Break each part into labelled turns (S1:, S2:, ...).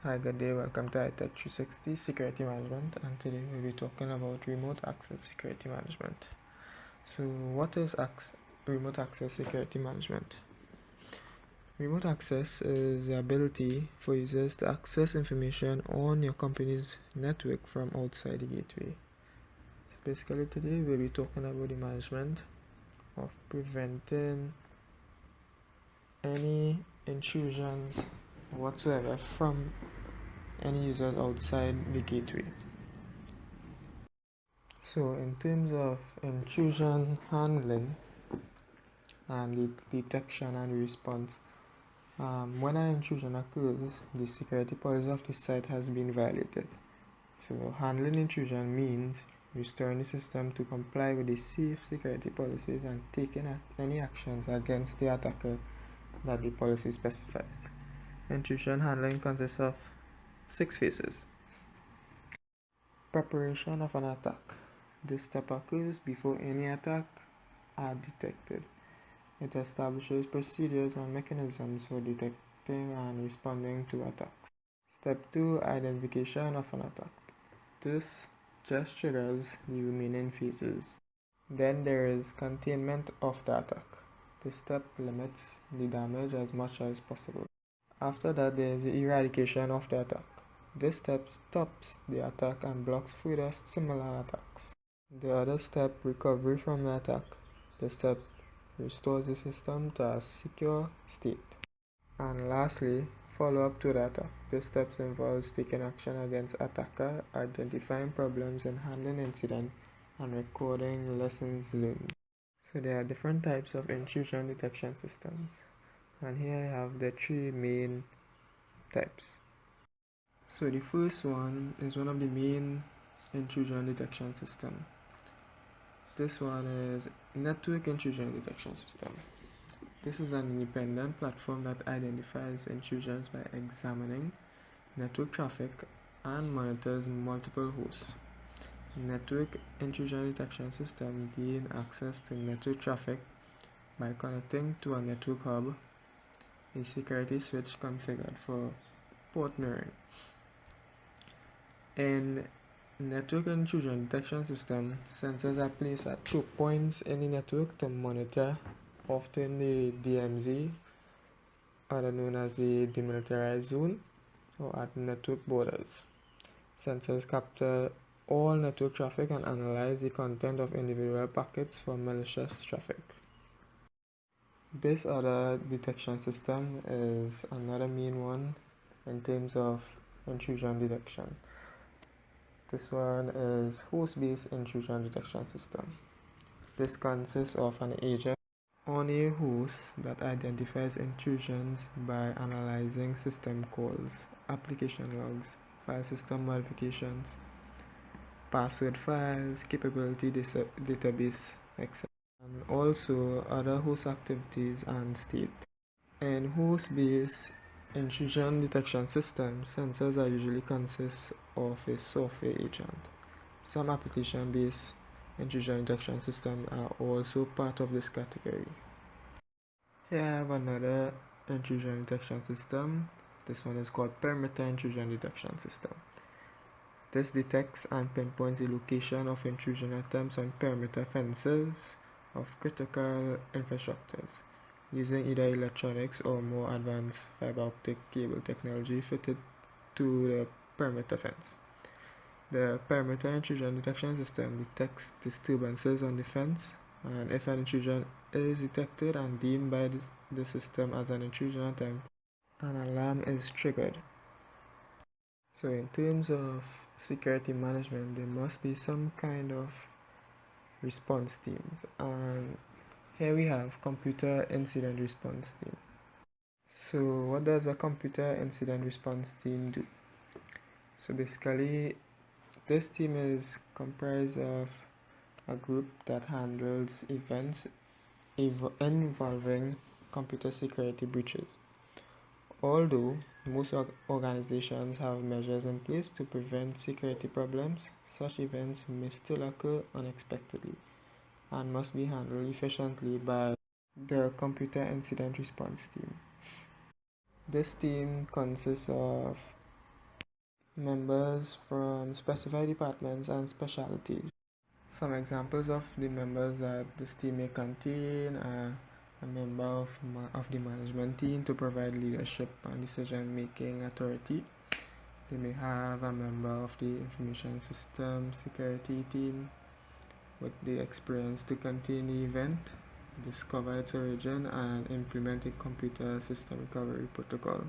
S1: Hi, good day. Welcome to iTech 360 Security Management, and today we'll be talking about remote access security management. So, what is remote access security management? Remote access is the ability for users to access information on your company's network from outside the gateway. So, basically, today we'll be talking about the management of preventing any intrusions whatsoever from any users outside the gateway. So in terms of intrusion handling and the detection and response, when an intrusion occurs, the security policy of the site has been violated. So handling intrusion means restoring the system to comply with the safe security policies and taking any actions against the attacker that the policy specifies. Intrusion handling consists of 6 phases. Preparation of an attack. This step occurs before any attack are detected. It establishes procedures and mechanisms for detecting and responding to attacks. Step 2. Identification of an attack. This just triggers the remaining phases. Then there is containment of the attack. This step limits the damage as much as possible. After that, there is the eradication of the attack. This step stops the attack and blocks further similar attacks. The other step, recovery from the attack. This step restores the system to a secure state. And lastly, follow up to the attack. This step involves taking action against attacker, identifying problems and handling incidents, and recording lessons learned. So there are different types of intrusion detection systems. And here I have the 3 main types. So the first one is one of the main intrusion detection system. This one is network intrusion detection system. This is an independent platform that identifies intrusions by examining network traffic and monitors multiple hosts. Network intrusion detection system gain access to network traffic by connecting to a network hub, a security switch configured for port mirroring. In network intrusion detection system, sensors are placed at choke points in the network to monitor often the DMZ, other known as the demilitarized zone, or at network borders. Sensors capture all network traffic and analyze the content of individual packets for malicious traffic. This other detection system is another main one in terms of intrusion detection. This one is host-based intrusion detection system. This consists of an agent on a host that identifies intrusions by analyzing system calls, application logs, file system modifications, password files, capability database, etc. and also other host activities and state. In host-based intrusion detection system, sensors are usually consist of a software agent. Some application-based intrusion detection systems are also part of this category. Here I have another intrusion detection system. This one is called perimeter intrusion detection system. This detects and pinpoints the location of intrusion attempts on perimeter fences of critical infrastructures, using either electronics or more advanced fiber optic cable technology fitted to the perimeter fence. The perimeter intrusion detection system detects disturbances on the fence, and if an intrusion is detected and deemed by the system as an intrusion attempt, an alarm is triggered. So in terms of security management, there must be some kind of response teams, and here we have computer incident response team. So what does a computer incident response team do? So basically, this team is comprised of a group that handles events involving computer security breaches. Although most organizations have measures in place to prevent security problems, such events may still occur unexpectedly and must be handled efficiently by the computer incident response team. This team consists of members from specified departments and specialties. Some examples of the members that this team may contain are a member of the management team to provide leadership and decision-making authority. They may have a member of the information system security team with the experience to contain the event, discover its origin, and implement a computer system recovery protocol.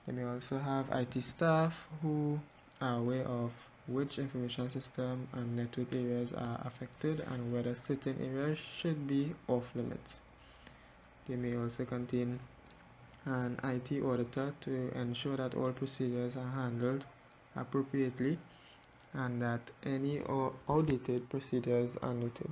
S1: They may also have IT staff who are aware of which information system and network areas are affected and whether certain areas should be off limits. They may also contain an IT auditor to ensure that all procedures are handled appropriately and that any outdated procedures are noted.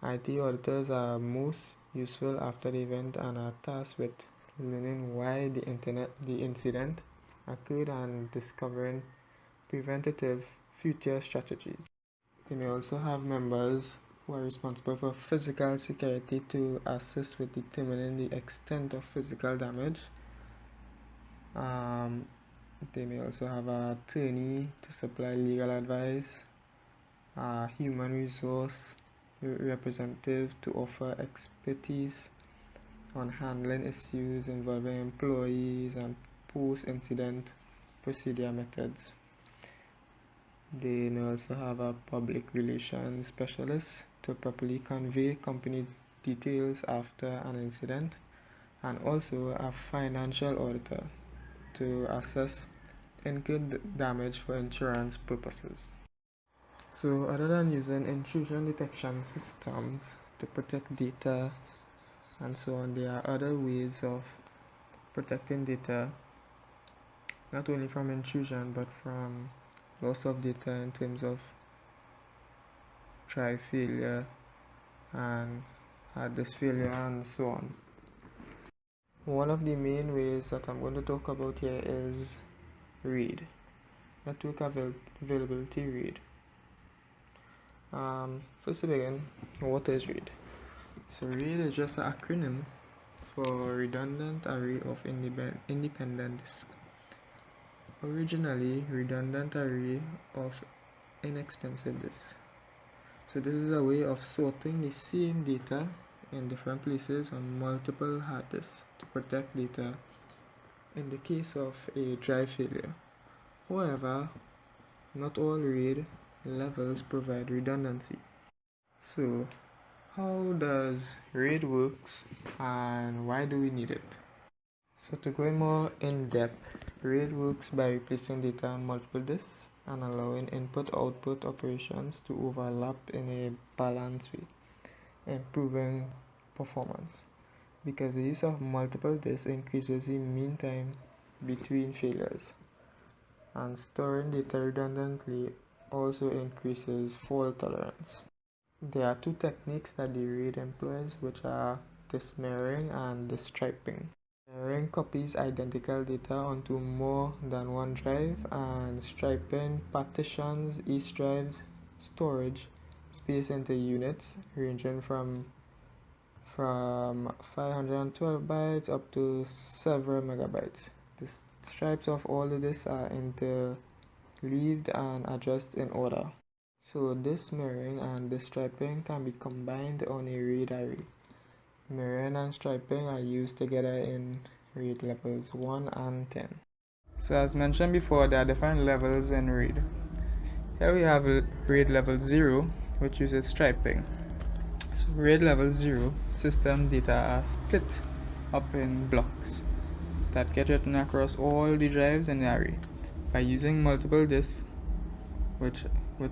S1: IT auditors are most useful after the event and are tasked with learning why the incident occurred and discovering preventative future strategies. They may also have members who are responsible for physical security to assist with determining the extent of physical damage. They may also have an attorney to supply legal advice, a human resource representative to offer expertise on handling issues involving employees and post-incident procedure methods. They may also have a public relations specialist to properly convey company details after an incident, and also a financial auditor to assess incurred damage for insurance purposes. So other than using intrusion detection systems to protect data and so on, there are other ways of protecting data, not only from intrusion but from loss of data in terms of drive failure and hard disk failure and so on. One of the main ways that I'm going to talk about here is RAID, network availability RAID. First to begin, what is RAID? So RAID is just an acronym for redundant array of independent disks. Originally, redundant array of inexpensive disks. So this is a way of sorting the same data in different places on multiple hard disks to protect data in the case of a drive failure. However, not all RAID levels provide redundancy. So how does RAID works and why do we need it? So to go more in depth, RAID works by replacing data on multiple disks and allowing input-output operations to overlap in a balanced way, improving performance. Because the use of multiple disks increases the mean time between failures, and storing data redundantly also increases fault tolerance. There are two techniques that the RAID employs, which are disk mirroring and disk striping. Mirroring copies identical data onto more than one drive, and striping partitions each drive's storage space into units ranging from 512 bytes up to several megabytes. The stripes of all of this are interleaved and addressed in order. So this mirroring and this striping can be combined on a RAID array. Mirroring and striping are used together in RAID levels 1 and 10. So as mentioned before, there are different levels in RAID. Here we have RAID level 0, which uses striping. So RAID level 0, system data are split up in blocks that get written across all the drives in the array. By using multiple disks, which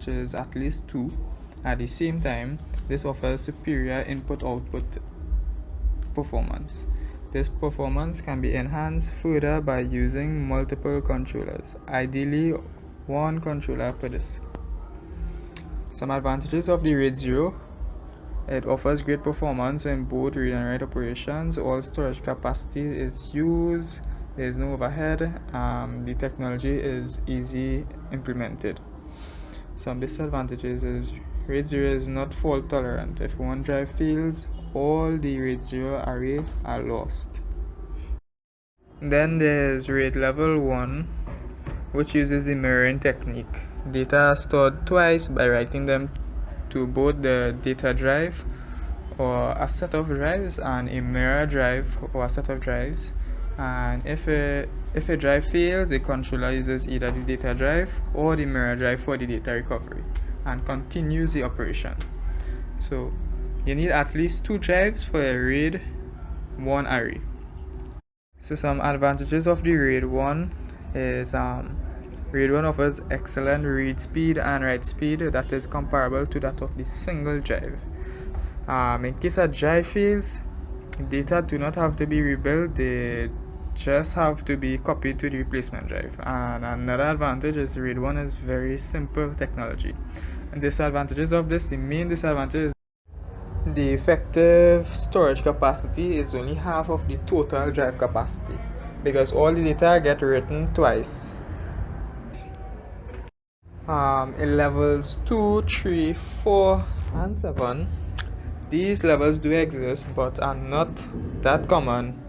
S1: is at least 2, at the same time, this offers superior input-output performance. This performance can be enhanced further by using multiple controllers, ideally one controller per disk. Some advantages of the RAID 0: it offers great performance in both read and write operations. All storage capacity is used, there is no overhead, the technology is easy implemented. Some disadvantages is RAID 0 is not fault tolerant. If one drive fails, all the RAID 0 array are lost. Then there's RAID level 1, which uses the mirroring technique. Data are stored twice by writing them to both the data drive or a set of drives and a mirror drive or a set of drives. And if a drive fails, the controller uses either the data drive or the mirror drive for the data recovery and continues the operation. So you need at least 2 drives for a RAID 1 array. So some advantages of the RAID 1 is RAID 1 offers excellent read speed and write speed that is comparable to that of the single drive. In case a drive fails, data do not have to be rebuilt, they just have to be copied to the replacement drive. And another advantage is RAID 1 is very simple technology. And disadvantages of this, the main disadvantage is the effective storage capacity is only half of the total drive capacity because all the data get written twice. In levels 2, 3, 4, and 7, these levels do exist but are not that common.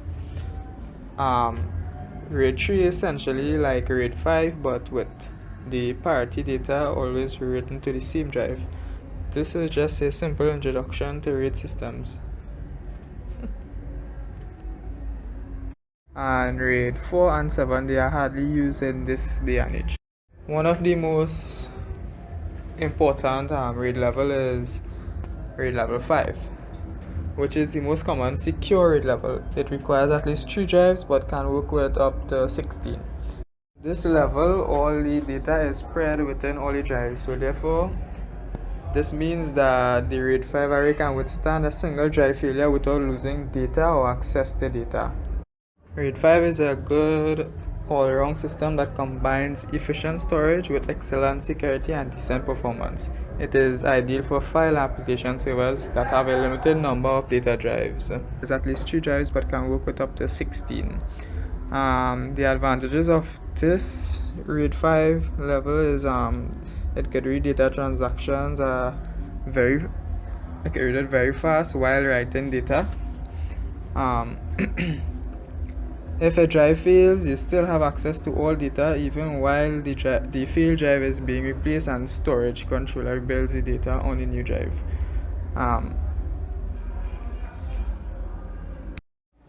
S1: RAID 3 is essentially like RAID 5 but with the parity data always written to the same drive. This is just a simple introduction to RAID systems. And RAID 4 and 7, they are hardly used in this day and age. One of the most important RAID level is RAID level 5, which is the most common secure RAID level. It requires at least 3 drives but can work with up to 16. This level, all the data is spread within all the drives, so therefore this means that the RAID 5 array can withstand a single drive failure without losing data or access to data. RAID 5 is a good all-around system that combines efficient storage with excellent security and decent performance. It is ideal for file application servers that have a limited number of data drives. There's at least 3 drives but can work with up to 16. The advantages of this RAID 5 level is it could read data transactions it can read it very fast while writing data. If a drive fails, you still have access to all data even while the failed drive is being replaced and storage controller builds the data on the new drive.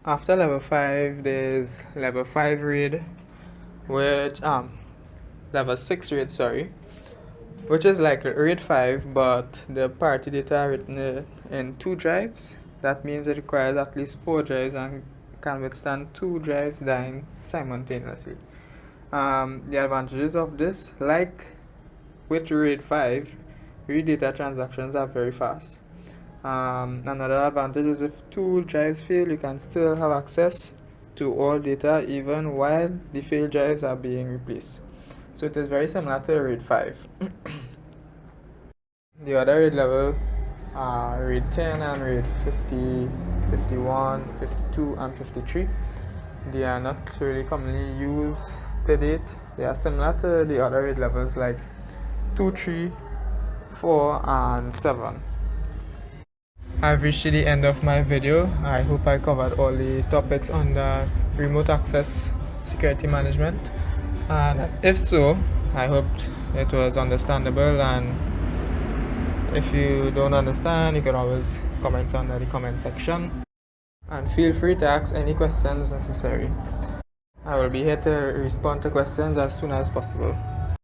S1: After level 5, there's level 5 RAID, which level 6 RAID, sorry, which is like RAID 5 but the parity data are written in 2 drives. That means it requires at least 4 drives and can withstand 2 drives dying simultaneously. The advantages of this, like with RAID 5, read data transactions are very fast. Another advantage is if 2 drives fail, you can still have access to all data even while the failed drives are being replaced. So it is very similar to RAID 5. The other RAID level are RAID 10 and RAID 50, 51, 52, and 53. They are not really commonly used to date. They are similar to the other RAID levels like 2, 3, 4, and 7. I've reached the end of my video. I hope I covered all the topics on the remote access security management, and if so, I hoped it was understandable, and if you don't understand, you can always comment under the comment section and feel free to ask any questions necessary. I will be here to respond to questions as soon as possible.